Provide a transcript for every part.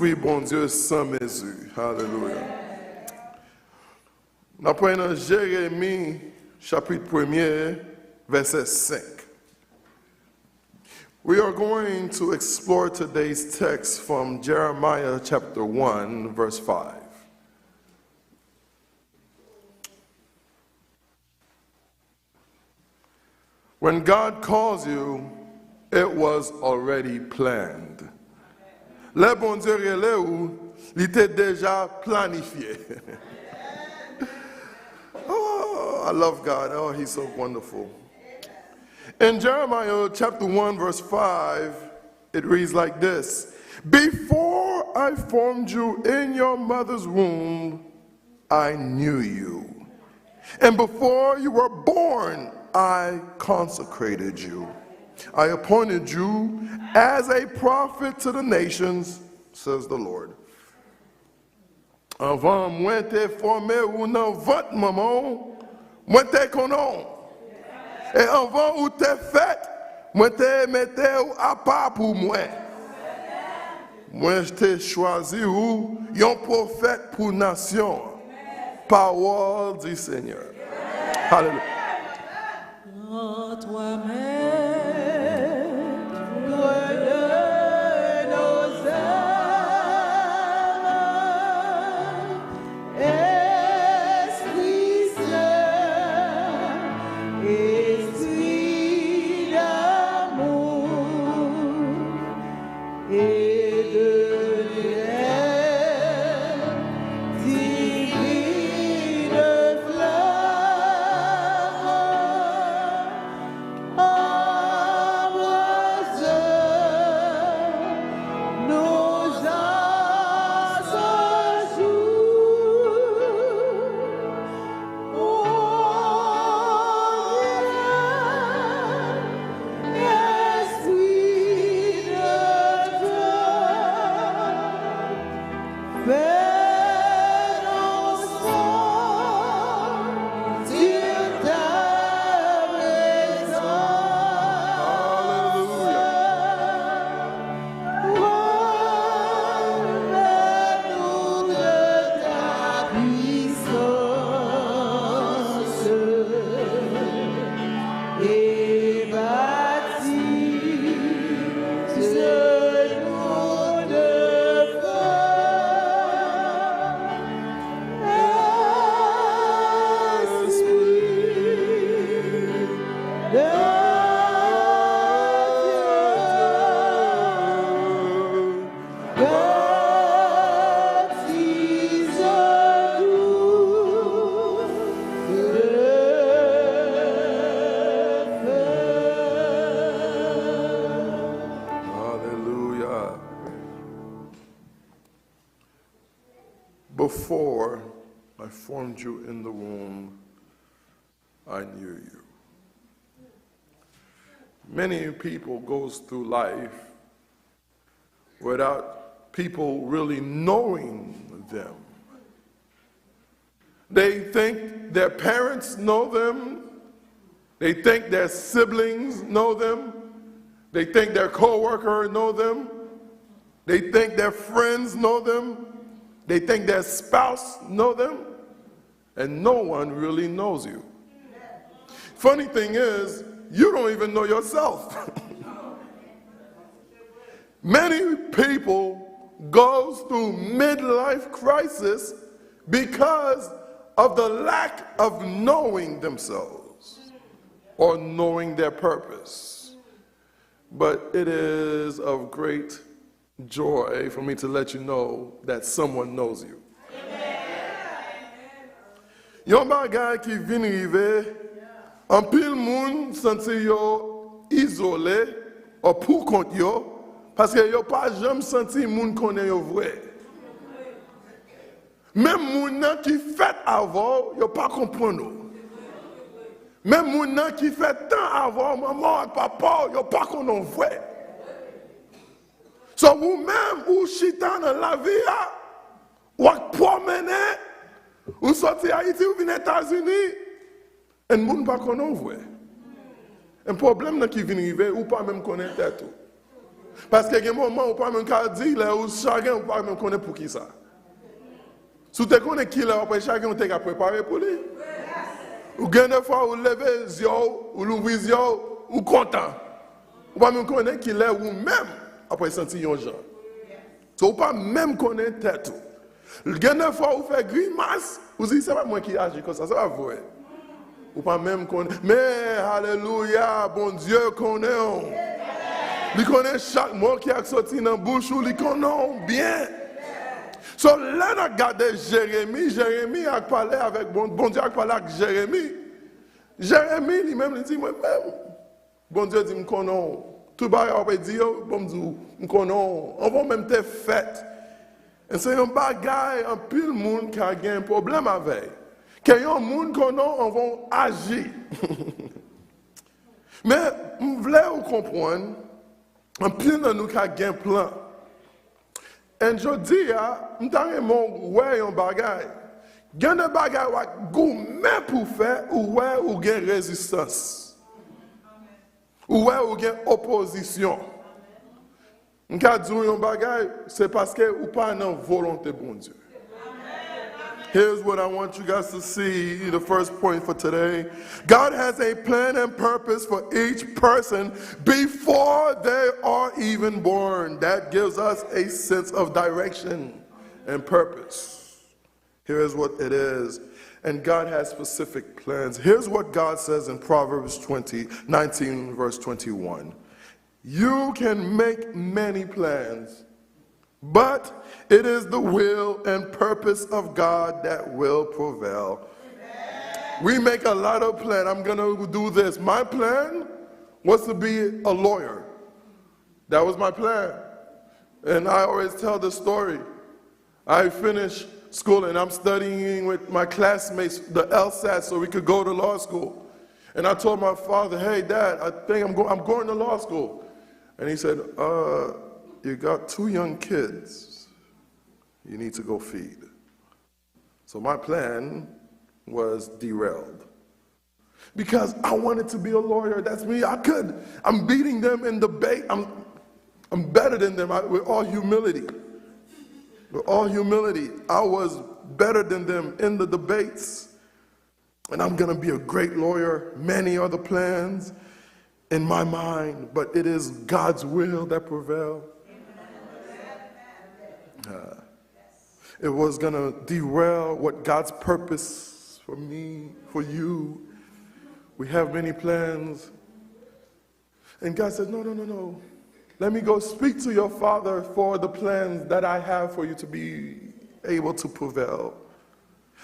Saint-Esprit, bon Dieu, sans mesure. Alléluia. Nous apprenons Jérémie, chapitre 1er, verset 5. We are going to explore today's text from Jeremiah chapter 1, verse 5. When God calls you, it was already planned. Le bon Dieu relève, il était déjà planifié. Oh, I love God. Oh, he's so wonderful. In Jeremiah chapter 1, verse 5, it reads like this. Before I formed you in your mother's womb, I knew you. And before you were born, I consecrated you. I appointed you as a prophet to the nations, says the Lord. Avant moi te formé ou nan votre maman, moi te connais. Et avant ou te fait, moi te mettais à part pour moi. Moi je t'ai choisi ou un prophète pour nation. Parole du Seigneur. Alléluia. Before I formed you in the womb, I knew you. Many people goes through life without people really knowing them. They think their parents know them. They think their siblings know them. They think their coworker know them. They think their friends know them. They think their spouse know them, and no one really knows you. Funny thing is, you don't even know yourself. Many people go through midlife crisis because of the lack of knowing themselves or knowing their purpose. But it is of great joy for me to let you know that someone knows you. Yon bagay ki vin rive, an pil moun santi yo isole ou pou kont yo, paske yo pa jam santi moun konen yo vwe. Même moun nan ki fet avon, yo pa kompren nou. Même moun nan ki fet tan avon, maman ak papa, yo pa konon vwe. So ou même ou chita nan la vie, ou ak promene, ou sorti Haïti ou vin États-Unis, en moun pa konon vwe. Un problème nan ki vin rive, ou pa même konen tête ou. Parce que il y a un moment où pas même qu'à dire là où chacun pas même connaît pour qui ça. Si tu connais qui là après chacun t'es préparé pour lui. Ou gagne des fois ou lever les yeux ou l'ouvrir les yeux ou content. Ou pas même connaître qui là ou même après sentir un genre. So ou pas même connaître tête. Gagne des fois ou fait grimace ou dit c'est pas moi qui agis comme ça va vrai. Ou pas même connaître. Mais alléluia, bon Dieu connaît. Il connaît chaque mot qui a sorti dans la bouche, il connaît bien. So là, on a regardé Jérémie a parlé avec bon Dieu, a parlé avec Jérémie. Jérémie lui-même, il dit, moi-même, bon Dieu dit, je connais. Tout le monde a dit, bon Dieu, je connais. On va même te fait. Et c'est un bagage, un pile monde qui a un problème avec. Quand un monde connaît, on va agir. Mais, je voulais vous comprendre. Un pile de nous qui a un plan. Et je dis, je suis un bagage. Il y a un bagage qui est pour faire, ou il y a résistance. Ou il y a opposition. Je dis un bagage, c'est parce que vous n'avez pas de volonté de bon Dieu. Here's what I want you guys to see, the first point for today. God has a plan and purpose for each person before they are even born. That gives us a sense of direction and purpose. Here's what it is. And God has specific plans. Here's what God says in Proverbs 19, verse 21. You can make many plans, but it is the will and purpose of God that will prevail. Amen. We make a lot of plans. I'm going to do this. My plan was to be a lawyer. That was my plan. And I always tell the story. I finished school and I'm studying with my classmates, the LSAT, so we could go to law school. And I told my father, hey, Dad, I think I'm going to law school. And he said, you got 2 young kids you need to go feed. So my plan was derailed. Because I wanted to be a lawyer. That's me. I could. I'm beating them in debate. I'm better than them with all humility. With all humility. I was better than them in the debates. And I'm going to be a great lawyer. Many other plans in my mind. But it is God's will that prevails. It was going to derail what God's purpose for me, for you. We have many plans. And God said, no. Let me go speak to your father for the plans that I have for you to be able to prevail.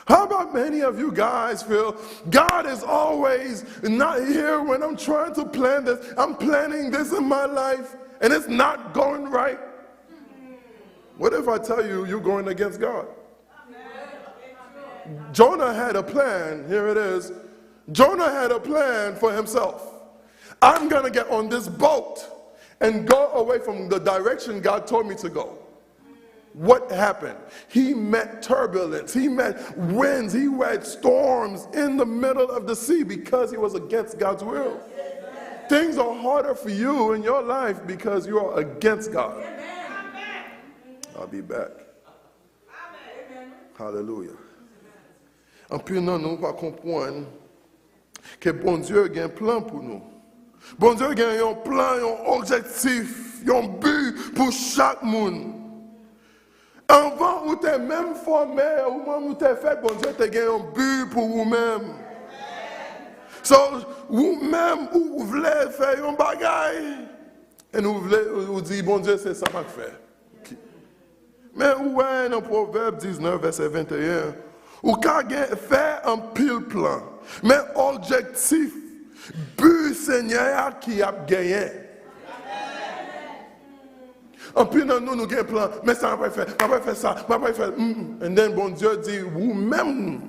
How about many of you guys feel God is always not here when I'm trying to plan this? I'm planning this in my life and it's not going right. What if I tell you you're going against God? Jonah had a plan. Here it is. Jonah had a plan for himself. I'm going to get on this boat and go away from the direction God told me to go. What happened? He met turbulence. He met winds. He met storms in the middle of the sea because he was against God's will. Things are harder for you in your life because you are against God. I'll be back. Hallelujah. En plus, non, nous pas comprendre que bon Dieu a un plan pour nous. Bon Dieu a un plan, un objectif, un but pour chaque monde. Avant, vous êtes même formé, ou même vous êtes fait, bon Dieu a un but pour vous-même. So, vous-même, vous voulez faire un bagaille, et vous dites, bon Dieu, c'est ça que je fais. Mais ouais, dans Proverbe 19, verset 21, ou quand fait un pile plan, mais objectif, but Seigneur qui a gagné. En plus, nous avons un plan, mais ça va pas faire ça, va pas faire. Et then bon Dieu dit, vous-même,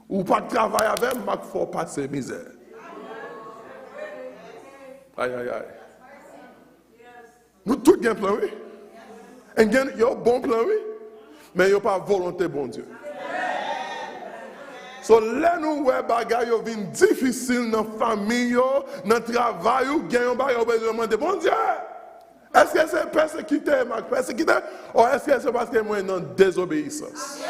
ou pas travailler avec, mais il faut passer misère. Aïe. Nous tous avons un plan, oui. Et il y a un bon plan, oui, mais il n'y a pas volonté, bon Dieu. So, là, nous, ouais, bagaille, vient difficile dans la famille, dans le travail, ou gagne, besoin de bon Dieu. Est-ce que c'est persécuté, ou est-ce que c'est parce que moi non désobéissance?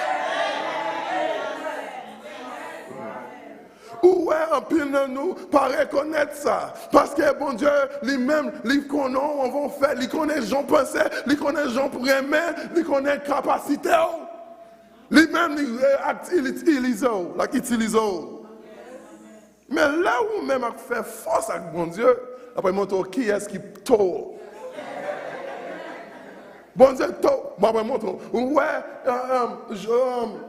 Ou est en pile de nous pas reconnaître ça? Parce que bon Dieu, lui-même, lui connaît, on va faire, lui connaît gens penser, lui connaît gens pour aimer, lui connaît capacité. Lui-même, il utilise. Mais là où même a fait force avec bon Dieu, après montre qui est-ce qui tord. Bon Dieu tord. Bon après montre. Ouais,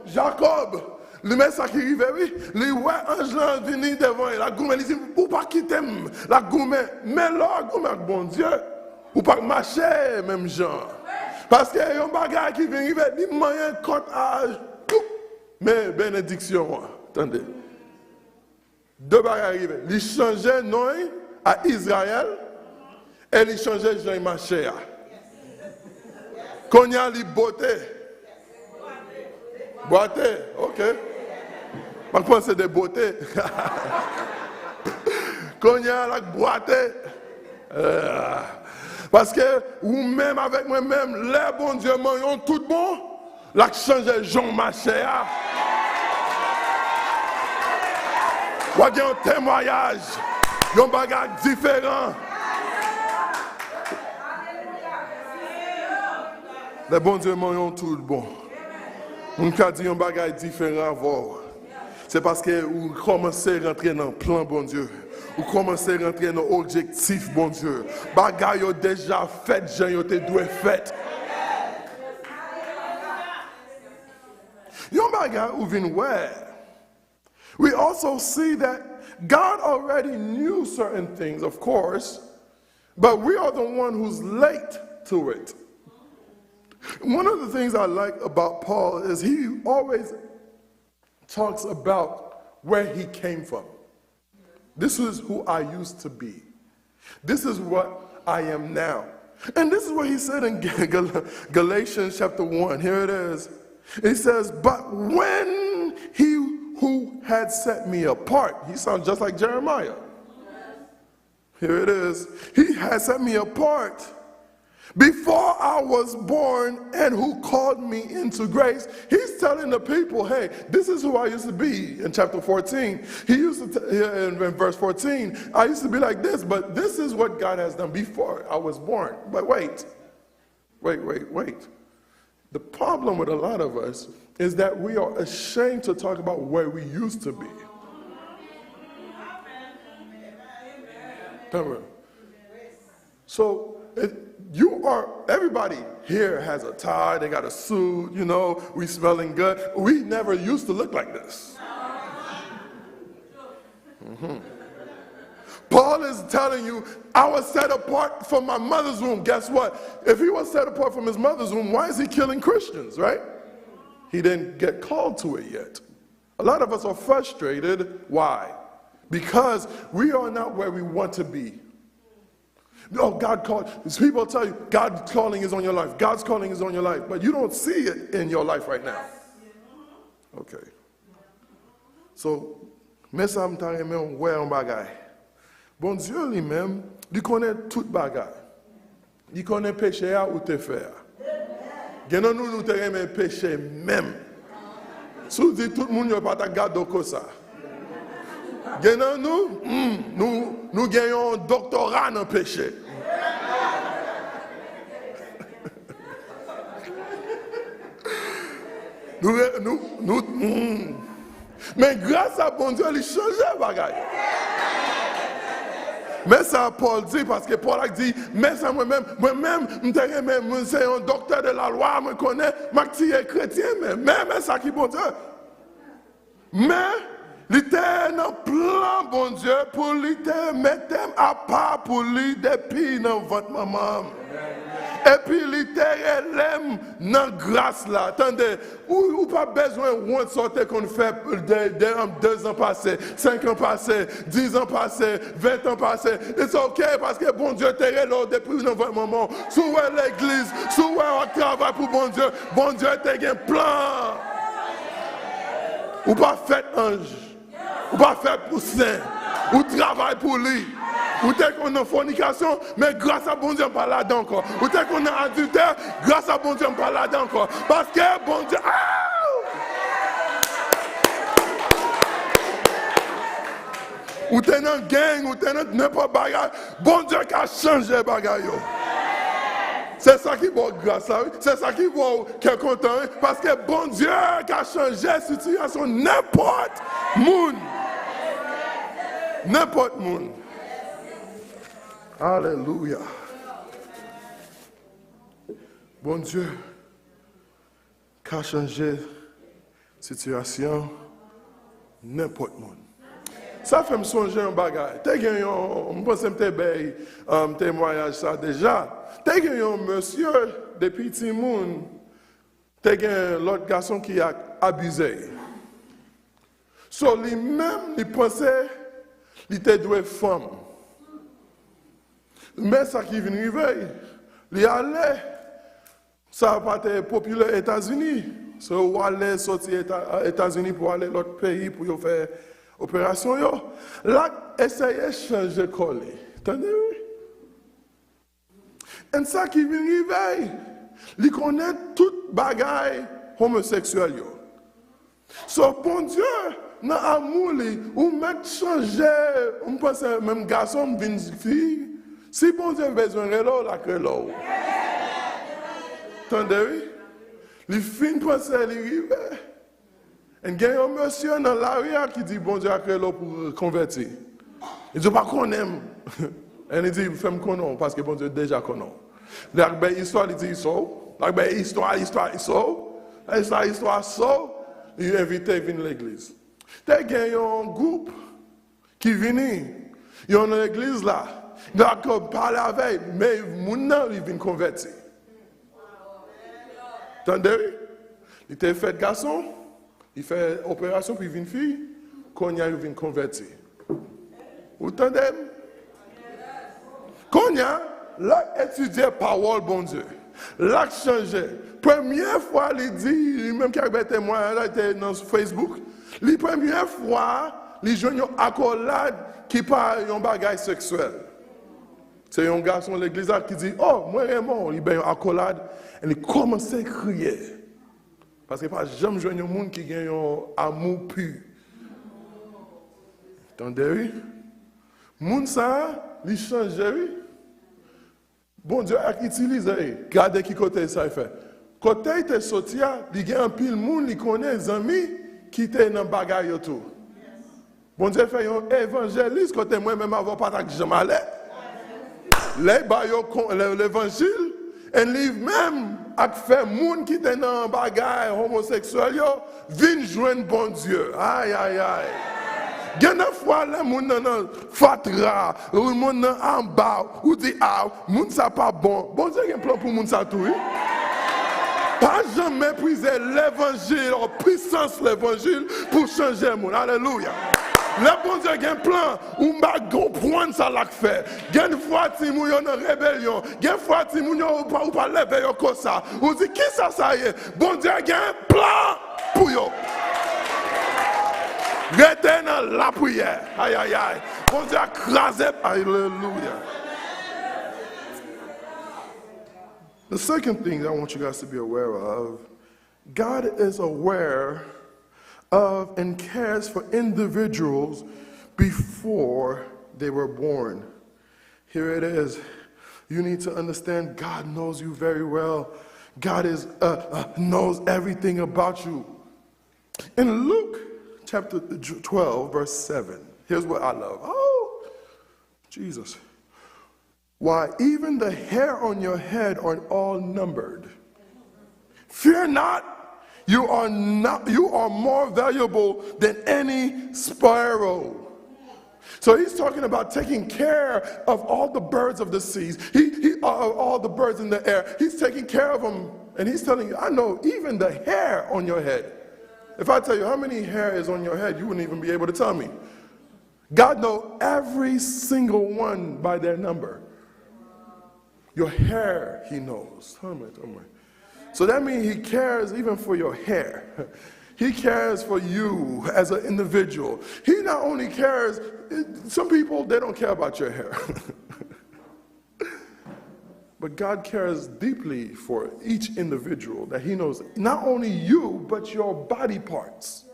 Jacob. Le met ça qui arrive, oui. Le ouais, ange là venu devant la gourmet, il dit, ou pas quitter la gourmet. Mais là, la gourmet avec bon Dieu, ou pas marcher, même genre. Parce qu'il y a un bagage qui vient arriver, il moyen contre âge. Mais bénédiction, attendez. Deux bagages arrivent. Il changeait nom à Israël et il changeait Jean Maché. Quand il y a les beauté. Boité, ok. Je pense que c'est des beautés. Quand il y a la boité. Parce que vous-même avec moi-même, les bons dieux m'ont tout bon. Là, changer Jean Maché. Vous avez un témoignage. Un bagage différent. Les bons dieux m'ont tout bon. On a dit un bagage différent à voir. C'est parce que vous commencez à rentrer dans le plan, bon Dieu. Vous commencez à rentrer dans l'objectif, bon Dieu. Bagage est déjà fait, gens ont été fait. Yon bagage ou vin where? We also see that God already knew certain things, of course, but we are the one who's late to it. One of the things I like about Paul is he always talks about where he came from. This is who I used to be. This is what I am now. And this is what he said in Galatians chapter 1. Here it is. He says, but when he who had set me apart, he sounds just like Jeremiah. Here it is. He had set me apart before I was born and who called me into grace. He's telling the people, hey, this is who I used to be in chapter 14. He used to, in verse 14, I used to be like this, but this is what God has done before I was born. But wait. The problem with a lot of us is that we are ashamed to talk about where we used to be. So, everybody here has a tie, they got a suit, you know, we smelling good. We never used to look like this. Paul is telling you, I was set apart from my mother's womb. Guess what? If he was set apart from his mother's womb, why is he killing Christians, right? He didn't get called to it yet. A lot of us are frustrated. Why? Because we are not where we want to be. Oh, God called. People tell you, God's calling is on your life. God's calling is on your life. But you don't see it in your life right now. Okay. So, mais ça me t'a aimé ouais un bagay. Bon Dieu lui-même, il connaît tout bagay. Il connaît péché ou te faire. Genan nous te aimé péché même. Si vous dites tout le monde n'a pas ta garde comme ça. Genan nous gagnons un doctorat dans le péché. Mais grâce à bon Dieu, il change les bagages. Mais ça, Paul dit, parce que Paul a dit, mais ça moi-même, c'est un docteur de la loi, je me connais, je suis chrétien, mais ça qui bon Dieu. Mais, il était dans le plan, bon Dieu, pour lui mettre à part pour lui depuis dans votre maman. Et puis, il était dans la grâce là. Attendez, ou pas besoin de sortir qu'on fait 2 ans passés, 5 ans passés, 10 ans passés, 20 ans passés. C'est ok parce que bon Dieu t'est là depuis dans votre moment. Sous l'église, sous on travaille pour bon Dieu t'est un plan. Ou pas fait ange. Ou pas fait pour saint, ou travaille pour lui. Ou t'es qu'on est en fornication, mais grâce à bon Dieu, on pas là-dedans encore. Ou t'es qu'on est en adultère, grâce à bon Dieu, on pas là-dedans encore. Parce que bon Dieu... Ou t'es dans gang, ou t'es dans n'importe bagage. Bon Dieu qui a changé les bagages. C'est ça qui vaut grâce à eux. C'est ça qui vaut qui est content. Parce que bon Dieu qui a changé la situation n'importe monde. N'importe monde. Alléluia. Bon Dieu qui a changé la situation n'importe monde. Ça fait me songer un bagage. T'es gagné, je pense que t'es un témoignage ça déjà. T'es gagné un monsieur depuis petit monde. T'es gagné l'autre garçon qui a abusé. So lui-même, il pensait qu'il était doué femme. Mais ça qui vient arriver, il allait. Ça n'a pas été populaire aux États-Unis. So il allait sortir aux États-Unis pour aller à l'autre pays pour faire opération yo. Là, essayez de changer de coller. Entendez-vous? Et ça qui vient arriver, il connaît toute bagaille homosexuelle yo. So, bon Dieu, dans l'amour, ou mettre changer, on pense même garçon, vient fille. Si bon Dieu a besoin de l'eau, la que l'eau. Entendez-vous? Les filles pensent qu'il arrive. Et il y a un monsieur dans l'arrière qui dit bon Dieu a créé l'eau pour convertir. Il dit pas qu'on aime. Et il dit fais-moi qu'on parce que bon Dieu déjà connaît. L'histoire il dit so. L'histoire so. Il invite à venir à l'église. Il y a un groupe qui vient. Il y a une église là. Il a parlé avec mais il vient convertir. Entendez? Il était fait garçon. Il fait opération puis il vient fille, quand il vient convertir. Vous entendez? Quand il a étudié la parole, bon Dieu, l'a changé. Première fois, il dit, même qui a été témoin, là, était dans Facebook, la première fois, il joue une accolade qui parle d'un bagage sexuel. C'est un garçon de l'église qui dit, oh, moi, vraiment, il a une accolade, et il commence à crier. Parce que pas jamais jouer un monde qui a un amour pur. Entendez-vous? Monde ça, il change. Bon Dieu a utilisé. Regardez qui côté ça fait. Côté il est sorti, il y a un pile monde, il connaît des amis qui étaient dans le bagage autour. Bon Dieu fait un évangéliste côté moi-même avant pas que je m'allais. L'évangile. Et lui-même a fait moun qui était dans un bagage homosexuel, vient joindre bon Dieu. Aïe, aïe, aïe. Il y a une fois, les gens dans fatra, les gens en bas, ou dit, ah, moun ça pas bon. Bon Dieu, il y a un plan pour moun ça tout. Pas jamais mépriser l'évangile, la puissance de l'évangile pour changer le monde. Alléluia. Le bon Dieu a un plan, ou m'a comprendre ça l'a fait. Il y a une fois si nous sommes en rébellion, il y a une fois si nous sommes pas lever comme ça. Ou dit qui ça y est? Bon Dieu a un plan pour vous. Restez dans la prière. Aïe aïe aïe. Bon Dieu a crasé. Alléluia. The second thing I want you guys to be aware of, God is aware of and cares for individuals before they were born. Here it is. You need to understand God knows you very well. God knows everything about you. In Luke chapter 12, verse 7, here's what I love. Oh, Jesus. Why, even the hair on your head are all numbered. Fear not. You are more valuable than any sparrow. So he's talking about taking care of all the birds of the seas, all the birds in the air. He's taking care of them, and he's telling you, I know even the hair on your head. If I tell you how many hair is on your head, you wouldn't even be able to tell me. God knows every single one by their number. Your hair, he knows. So that means he cares even for your hair. He cares for you as an individual. He not only cares, some people, they don't care about your hair. But God cares deeply for each individual, that he knows not only you, but your body parts.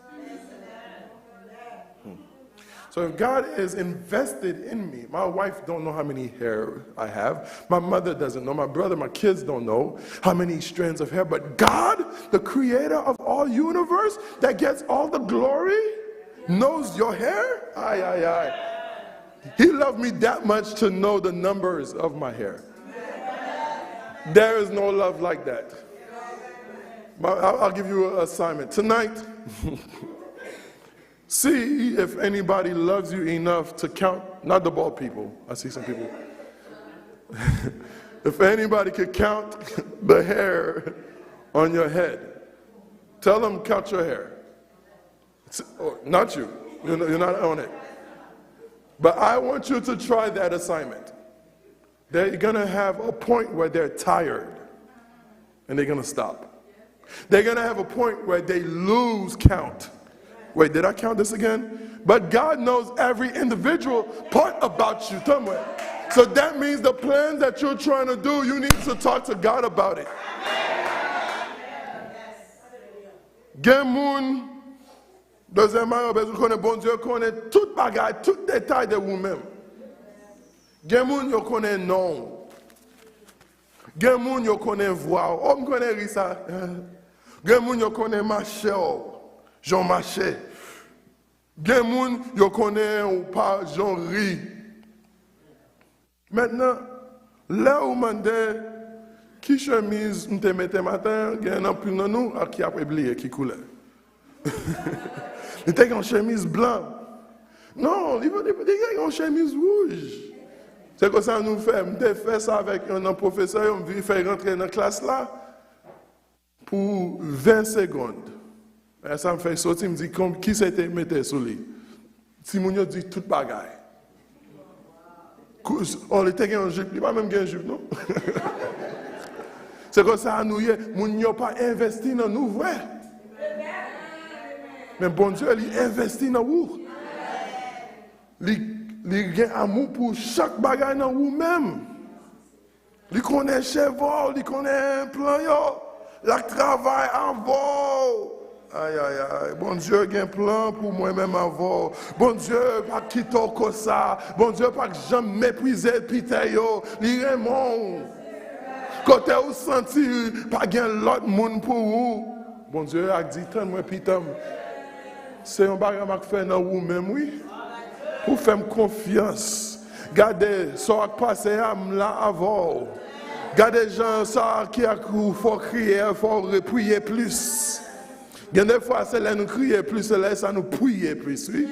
So if God is invested in me, my wife don't know how many hair I have. My mother doesn't know. My brother, my kids don't know how many strands of hair. But God, the creator of all universe, that gets all the glory, knows your hair. Aye, aye, aye. He loved me that much to know the numbers of my hair. There is no love like that. I'll give you an assignment. Tonight, see if anybody loves you enough to count, not the bald people. I see some people. If anybody could count the hair on your head, tell them count your hair. Not you. You're not on it. But I want you to try that assignment. They're going to have a point where they're tired and they're going to stop. They're going to have a point where they lose count. Wait, did I count this again? But God knows every individual part about you. Tell me. So that means the plans that you're trying to do, you need to talk to God about it. Gen moun, deuxièmement, vous connaissez bon Dieu, connaît toute bagaille, tout détail de vous-même. Gen moun yo connaît nom. Gen moun yo connaît voix. On connaît Risa. Gen moun yo connaît marché. Jean marché. Gen moun yo connaît ou pas Jean ri. Maintenant, là où mande qui chemise m'te mette matin, gen un pile nan nous qui a oublié qui couleur. Il était en chemise blanc. Non, il était en chemise rouge. C'est que ça nous fait. Je fais ça avec un professeur, on me fait rentrer dans la classe là pour 20 secondes. Et ça me fait sortir, il me dit qui s'était mis sur lui. Si mon dit toute bagaille. On était en jupe, il pas même en jupe, non? C'est que ça nous y est, mon n'a pas investi dans nous, vrai. Mais bon Dieu, il investit dans vous. Il a amour pour chaque bagaille dans vous-même. Il connaît cheval, il connaît un plan, il travaille avant. Aïe, aïe, aïe. Bon Dieu, il a un plan pour moi-même avant. Bon Dieu, pas quitter comme ça. Bon Dieu, pas que j'aime mépriser le pité, il est mon. Quand vous sentez pas qu'il y a l'autre monde pour vous. Bon Dieu a dit, tant moi pitam. C'est un bagage que fait dans vous-même, oui. Pour faire confiance. Gardez ça qui passe là avant. Gardez les gens ça qui faut crier, faut prier plus. Il y a des fois c'est là nous crier plus, c'est là ça nous prier plus, oui.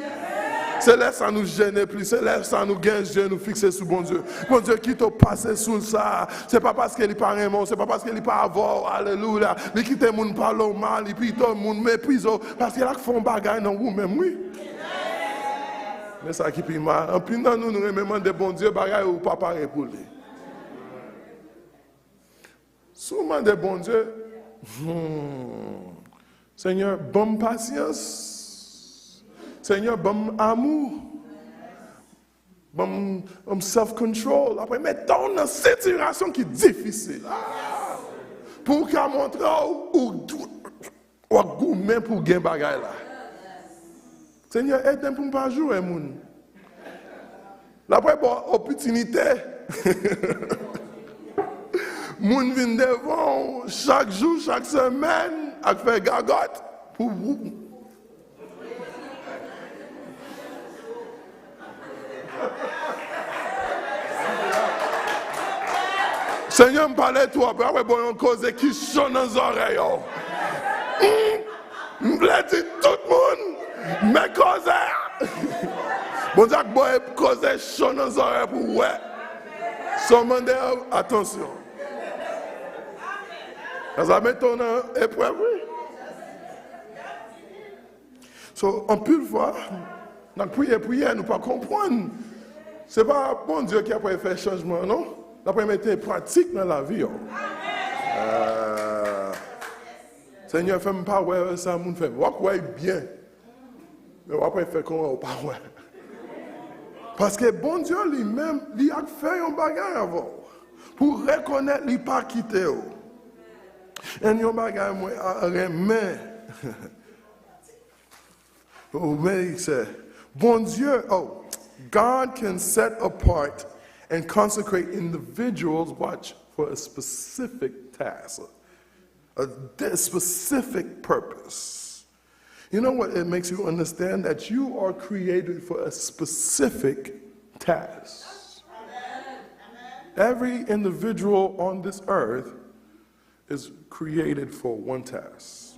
C'est là ça nous gêner plus, c'est là ça nous gagne, nous fixer sur bon Dieu. Bon Dieu qui t'a passé sous ça, c'est pas parce qu'il est pas un c'est pas parce qu'il est pas avant, alléluia. Il quitte les gens parler mal, il puis tout le monde méprise parce qu'il a font bagaille dans vous même, oui. Mais ça qui est mal. En plus, nous remercions de bon Dieu, bagaille ou pas pareil pour lui. Souvent de bon Dieu, Seigneur, bonne patience. Seigneur, bon amour. Bon self-control. Après, mettons dans une situation qui est difficile. Pour qu'à montrer ou gourmet pour gagner bagaille là. Seigneur, aide-moi pour ne pas jouer, moun. Après, bon, opportunité. Moun vient devant chaque jour, chaque semaine, à faire gagotte pour vous. Seigneur, me parlait toi, après, bon, on cause qui sonne dans les oreilles. Je voulais dire tout le monde. Mais cause, bon Dieu, cause chaud dans les oreilles pour ouais. Seulement attention. Ça met ton épreuve. So, en plus de fois, nous prions, nous ne pas comprendre. Ce n'est pas bon Dieu qui a fait changement, non? Nous avons mettre pratique dans la vie. Seigneur, fais-moi pas ouais ça, mon fait. Moi, quoi bien. Mais après, il fait qu'on va pas ouais. Parce que bon Dieu lui-même, il a fait un bagage avant. Pour reconnaître, il n'a pas quitté. Et un bagage, moi, remet. Mais il sait, bon Dieu, God can set apart and consecrate individuals, watch, for a specific task, a specific purpose. You know what? It makes you understand that you are created for a specific task. Every individual on this earth is created for one task.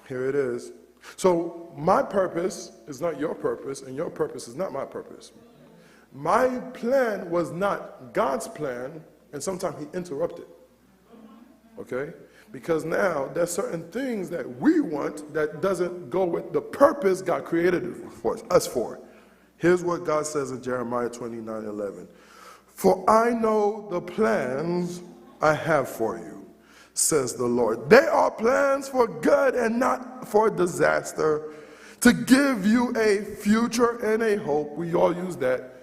Here it is. So my purpose is not your purpose, and your purpose is not my purpose. My plan was not God's plan, and sometimes he interrupted. Okay? Because now there's certain things that we want that doesn't go with the purpose God created us for. Here's what God says in Jeremiah 29:11. For I know the plans I have for you, says the Lord. They are plans for good and not for disaster, to give you a future and a hope. We all use that.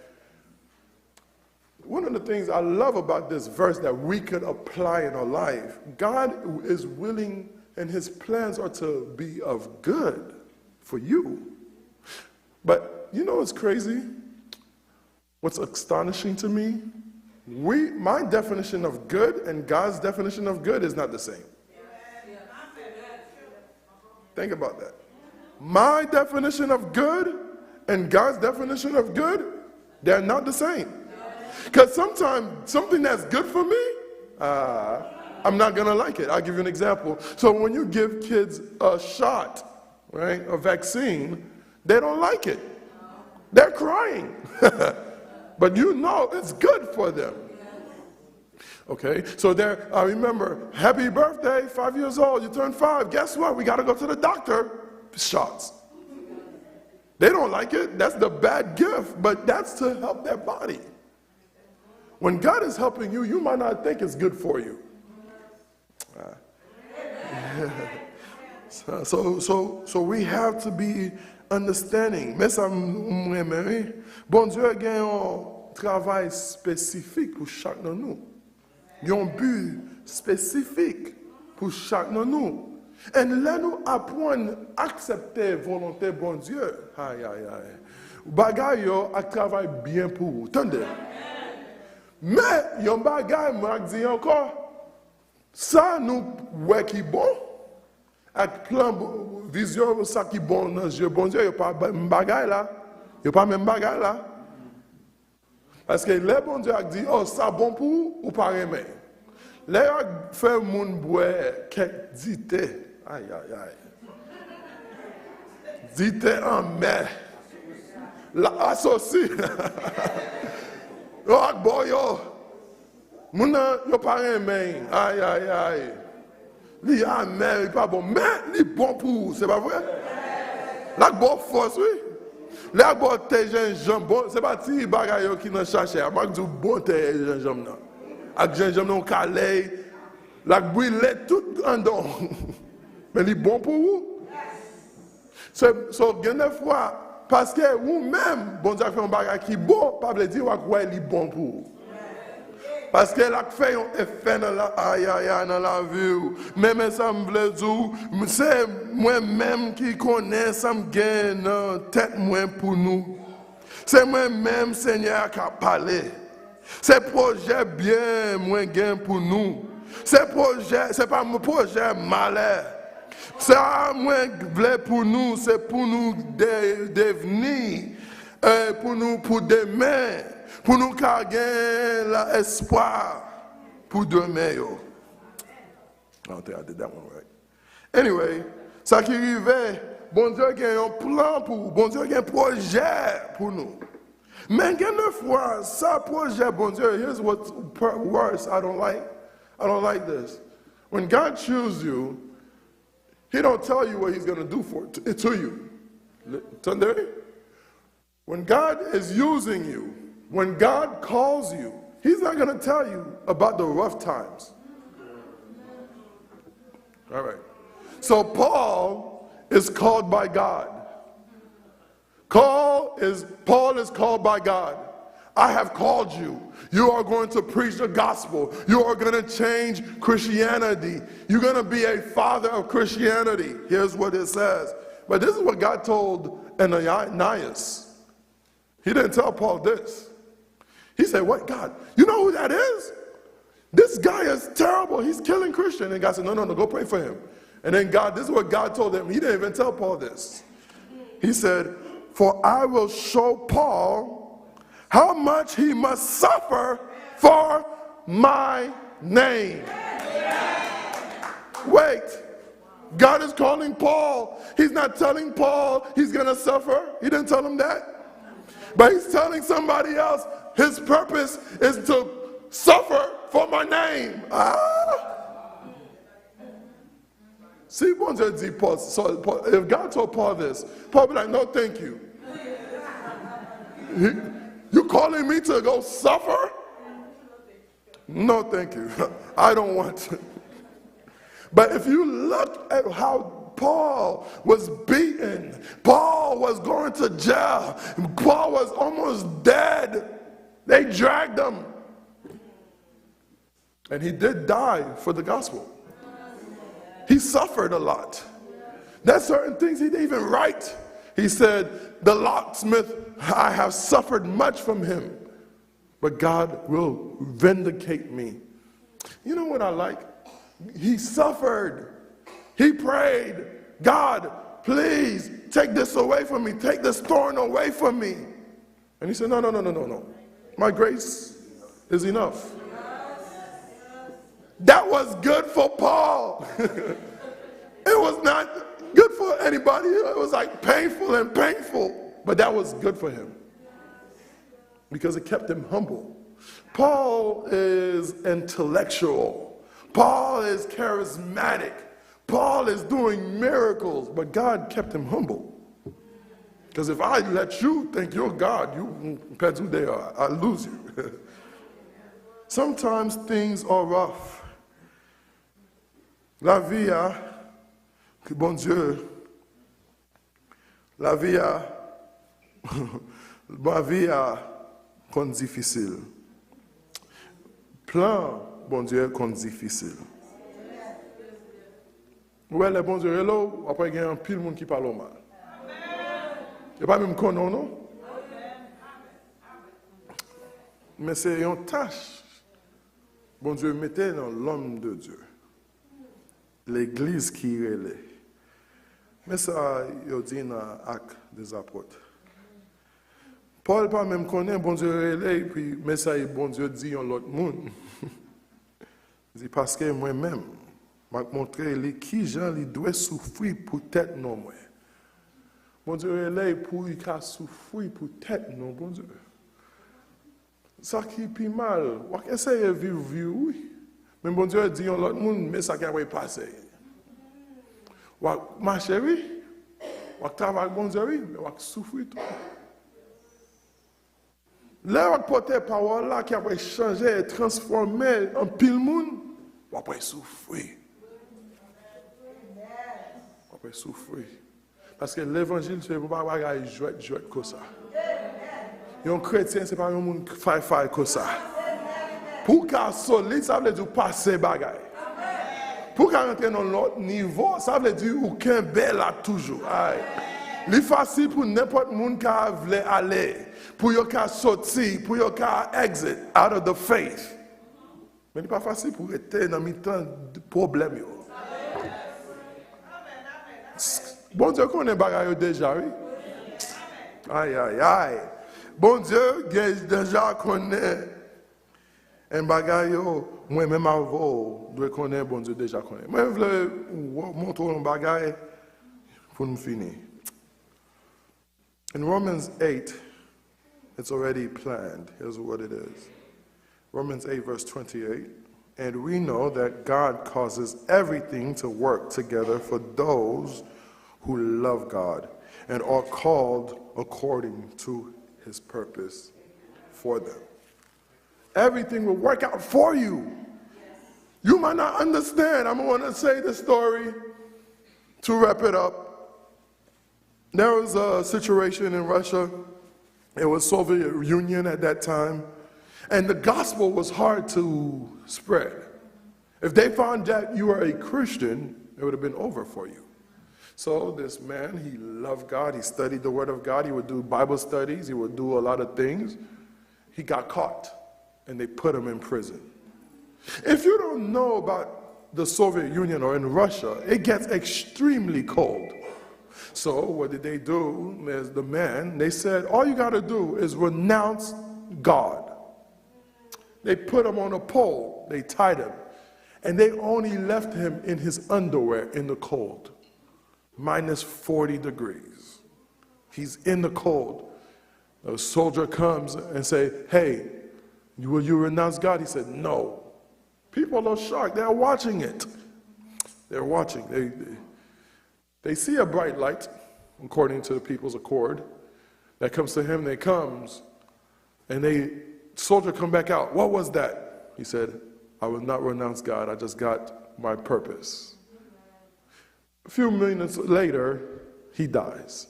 One of the things I love about this verse that we could apply in our life, God is willing and his plans are to be of good for you. But you know what's crazy? What's astonishing to me? My definition of good and God's definition of good is not the same. Think about that. My definition of good and God's definition of good, they're not the same. Because sometimes something that's good for me, I'm not going to like it. I'll give you an example. So when you give kids a shot, right, a vaccine, they don't like it. They're crying. But you know it's good for them. Okay, so there, I remember, happy birthday, 5 years old, you turned 5. Guess what? We got to go to the doctor. Shots. They don't like it. That's the bad gift, but that's to help their body. When God is helping you, you might not think it's good for you. So we have to be understanding. Mais ça m'aimerait. Bon Dieu a un travail spécifique pour chaque de nous. Il y a un but spécifique pour chaque de nous. Et là, nous apprenons à accepter la volonté de bon Dieu. Aïe, aïe, aïe. Bagay yo a travail bien pour vous. Attendez. Mais, il y a un bagay, moi, je dis encore, ça nous, ouais, qui bon, avec plein vision, ça qui bon dans les yeux, bon Dieu, il n'y a pas même bagay là. Il n'y a pas même bagay là. Parce que les bon Dieu a dit, oh, ça bon pour vous, ou pas aimer. Les a fait mon boire, quelques dites. Aïe, aïe, aïe. Dites en mer. La associe. Yo ak boy yo. Mouna yo pa remen. Aïe aïe aïe. Li a mer, li pas bon, mais li bon pour, c'est pas vrai? La bon force oui. La bon te gingembre bon, c'est pas ti bagay yo qui nan chercher. Moi dis bon te gingembre nan. Ak gingembre non calé. La brûler tout en don. Mais li bon pour vous. C'est so gen fois parce que vous-même, bon Dieu fait un bagage qui est bon, pas veut dire qu'il est bon pour vous. Parce que la fait un effet dans la vie. Même ça me veut dire, c'est moi-même qui connais, ça me gagne dans tête moi pour nous. C'est moi-même, Seigneur, qui a parlé. C'est projet bien, moi gagne pour nous. C'est pas mon projet malheur. C'est moi pour nous, c'est pour nous devenir, pour nous pour demain, pour nous gagner l'espoir pour demain. I don't think I did that one right. Anyway, ça qui arrive, bon Dieu a un plan pour nous, bon Dieu a un projet pour nous. Mais une fois, ça projet, bon Dieu, here's what's worse, I don't like this. When God chooses you, he don't tell you what he's going to do to you. Sunday? When God is using you, when God calls you, he's not going to tell you about the rough times. All right. So Paul is called by God. Paul is called by God. I have called you. You are going to preach the gospel. You are going to change Christianity. You're going to be a father of Christianity. Here's what it says. But this is what God told Ananias. He didn't tell Paul this. He said, what, God? You know who that is? This guy is terrible. He's killing Christians. And God said, no, go pray for him. And then this is what God told him. He didn't even tell Paul this. He said, for I will show Paul how much he must suffer for my name. Wait. God is calling Paul. He's not telling Paul he's going to suffer. He didn't tell him that. But he's telling somebody else his purpose is to suffer for my name. See, Paul, so if God told Paul this, Paul would be like, no, thank you. You calling me to go suffer? No, thank you. I don't want to. But if you look at how Paul was beaten, Paul was going to jail, Paul was almost dead. They dragged him. And he did die for the gospel. He suffered a lot. There's certain things he didn't even write. He said, the locksmith, I have suffered much from him, but God will vindicate me. You know what I like? He suffered. He prayed, God, please take this away from me. Take this thorn away from me. And he said, no. My grace is enough. That was good for Paul. It was not good for anybody. It was like painful, but that was good for him because it kept him humble. Paul is intellectual. Paul is charismatic. Paul is doing miracles, but God kept him humble. Because if I let you think you're God, you depends who they are, I lose you. Sometimes things are rough. La vie a, que bon Dieu, la vie a kon difficile. Plan, bon Dieu, kon difficile. Ouais, le bon Dieu est là, après il y a un pile monde qui parle mal. Il n'y a pas même konnen, non? Mais c'est une tâche. Bon Dieu mettait dans l'homme de Dieu. L'église qui relève. Mais ça, il dit dans l'acte des apôtres. Paul pas même connaît, bon Dieu relève, puis mais ça, bon Dieu dit à l'autre monde. Il dit parce que moi-même, je vais montrer qui Jean doit souffrir pour tête non moi. Bon Dieu relève pour il a souffrir pour tête non, bon Dieu. Ça qui est plus mal, on va essayer de vivre, oui. Mais bon Dieu dit à l'autre monde, mais ça qui va passer. Ma chérie, on va travailler avec bon Dieu, mais on va souffrir tout. Là, on va porter parole là qui va changer et transformer en pile monde, on va souffrir. On va souffrir. Parce que l'évangile, c'est pas un jouet comme ça. Un chrétien, c'est pas un monde faille comme ça. Pour qu'à solide, ça veut dire passer bagaille. Pour qu'à rentrer dans l'autre niveau, ça veut dire aucun bel là toujours. C'est facile pour n'importe monde qui veut aller, pour y sortir, pour y exit out of the faith. Mais ce n'est pas facile pour rester dans le temps de problème. Bon Dieu connaît bagaille déjà, oui. Aïe. Bon Dieu déjà connaît un bagaille. Moi-même avant, je connais, bon Dieu déjà connaît. Moi, je veux montrer un bagaille pour nous finir. In Romans 8, it's already planned. Here's what it is. Romans 8, verse 28. And we know that God causes everything to work together for those who love God and are called according to his purpose for them. Everything will work out for you. You might not understand. I'm going to say the story to wrap it up. There was a situation in Russia. It was Soviet Union at that time. And the gospel was hard to spread. If they found that you were a Christian, it would have been over for you. So this man, he loved God. He studied the Word of God. He would do Bible studies. He would do a lot of things. He got caught, and they put him in prison. If you don't know about the Soviet Union or in Russia, it gets extremely cold. So what did they do? There's the man. They said, all you got to do is renounce God. They put him on a pole. They tied him. And they only left him in his underwear in the cold. Minus 40 degrees. He's in the cold. A soldier comes and say, hey, will you renounce God? He said, no. People are shocked. They're watching it. They're watching. They see a bright light, according to the People's Accord, that comes to him. They comes, and soldier come back out. What was that? He said, I will not renounce God. I just got my purpose. A few minutes later, he dies.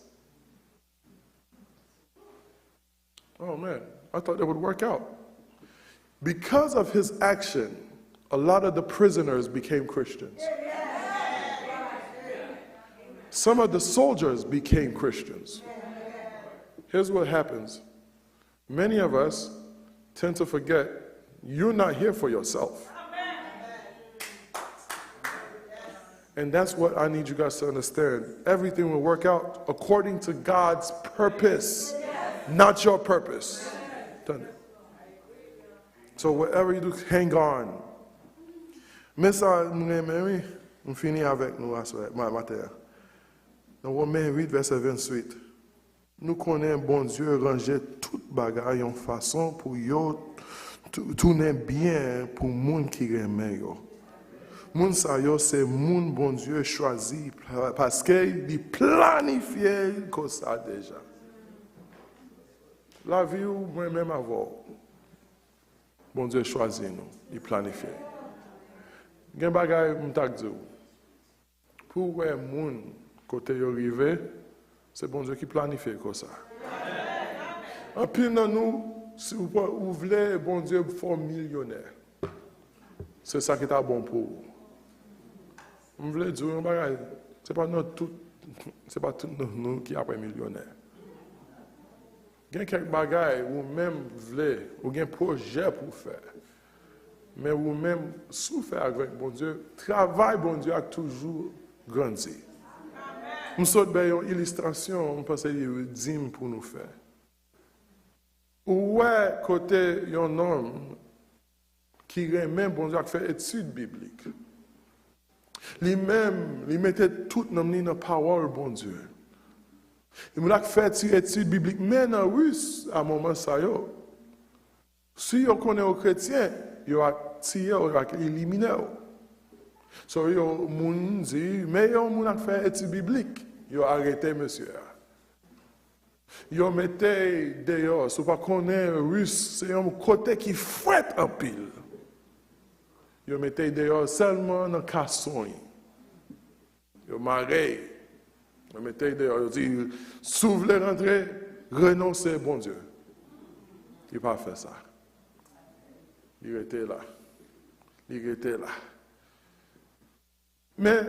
Oh man, I thought that would work out. Because of his action, a lot of the prisoners became Christians. Some of the soldiers became Christians. Here's what happens. Many of us tend to forget you're not here for yourself. And that's what I need you guys to understand. Everything will work out according to God's purpose, not your purpose. So whatever you do, hang on. Mais ça, on finit avec nous matin. Dans Romains 8, verset 28. Nous connaissons bon Dieu ranger toute bagaille en façon pour yo tourner bien pour moun qui remet yo. Moun sa yo c'est moun bon Dieu choisi parce qu'il planifié comme ça déjà. La vie ou moi-même avant. Bon Dieu choisi nous, il planifie. Gen bagay m'tak di ou. Pour ouais moun côté yo rivé, c'est bon Dieu qui planifie comme ça. En pile dans nous, si vous voulez bon Dieu faire millionnaire. C'est ça qui est bon pour vous. On veut dire un bagay, c'est pas tout nous qui après millionnaire. Il y a quelques bagailles ou même voulez, ou un projet pour faire. Mais ou même souffrir avec bon Dieu, travail bon Dieu a toujours grandi. Nous sommes une illustration, on pense que c'est dîme pour nous faire. Ou ouais, côté un homme qui remet bon Dieu à faire études bibliques. Lui-même, il mettait tout dans la parole bon Dieu. Il m'a fait une étude biblique, mais en russe, à un moment, ça y est. Si on connaît aux chrétiens, il a tiré, il a éliminé. So, il a dit, mais il a fait une étude biblique. Il a arrêté, monsieur. Il a mis dehors. Si on ne connaît russe, c'est un côté qui fouette en pile. Il a mis dehors seulement dans le casson. Il a marré. Il a mis dehors. Il a dit, si vous voulez rentrer, renoncez, bon Dieu. Il n'a pas fait ça. Il était là. Il était là. Mais,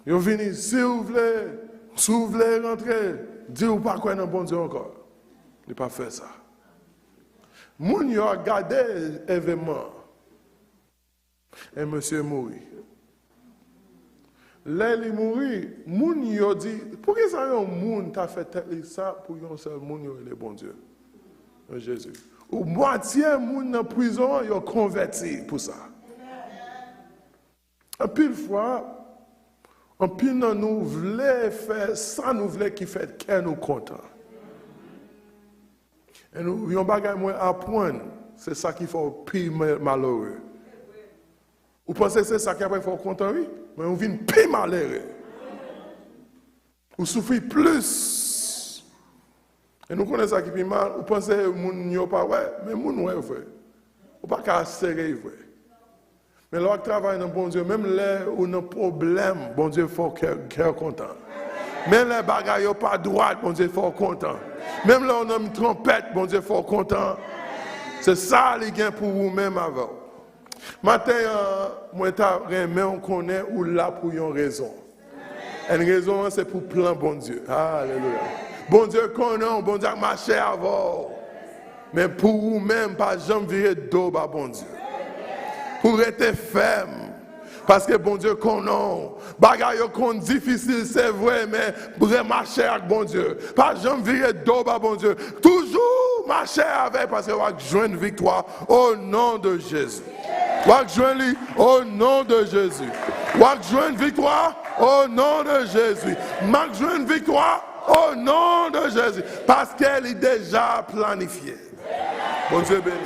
il est venu, si vous voulez rentrer, dites-vous pas quoi dans bon Dieu encore. Il n'a pas fait ça. Moun a regardé l'événement. Et monsieur est mort. Là, il est mort. Moun a dit, pourquoi ça y a un moun qui a fait ça pour un seul moun, il est bon Dieu? Jésus. Ou moitié moun dans la prison, il a converti pour ça. Un pile fois, un pile nous voulons faire ça, nous voulons qu'il fait qu'elle nous content. Et nous avons des choses à apprendre. C'est ça qu'il faut plus malheureux. Vous pensez que c'est ça qu'il faut content, oui? Mais on vient plus malheureux. Vous souffrez plus. Et nous connaissons ça qui est mal. Vous pensez que les gens ne sont pas ouais, mais les gens sont vrai. Vous ne pouvez pas serrer vrai. Mais lorsque travaille dans bon Dieu, même là où on a un problème, bon Dieu faut cœur content. Même les bagailles pas droit, bon Dieu faut content. Même là on a une trompette, bon Dieu faut content. C'est ça les gains pour vous-même avant. Matin, moi mais on connaît ou là pour une raison. Une raison c'est pour plan bon Dieu. Alléluia. Bon Dieu connaît, bon Dieu marché avant. Mais pour vous-même, pas jamais virer dos à bon Dieu. Pour être ferme. Parce que bon Dieu connaît. Bagaille qu'on difficile, c'est vrai, mais pour marcher avec bon Dieu. Pas jamais virer dos à bon Dieu. Toujours marcher avec parce que vous avez joué une victoire au nom de Jésus. Vous avez joué au nom de Jésus. Vous avez joué une victoire au nom de Jésus. Vous avez joué une victoire au nom de Jésus. Parce qu'elle est déjà planifiée. Bon Dieu béni.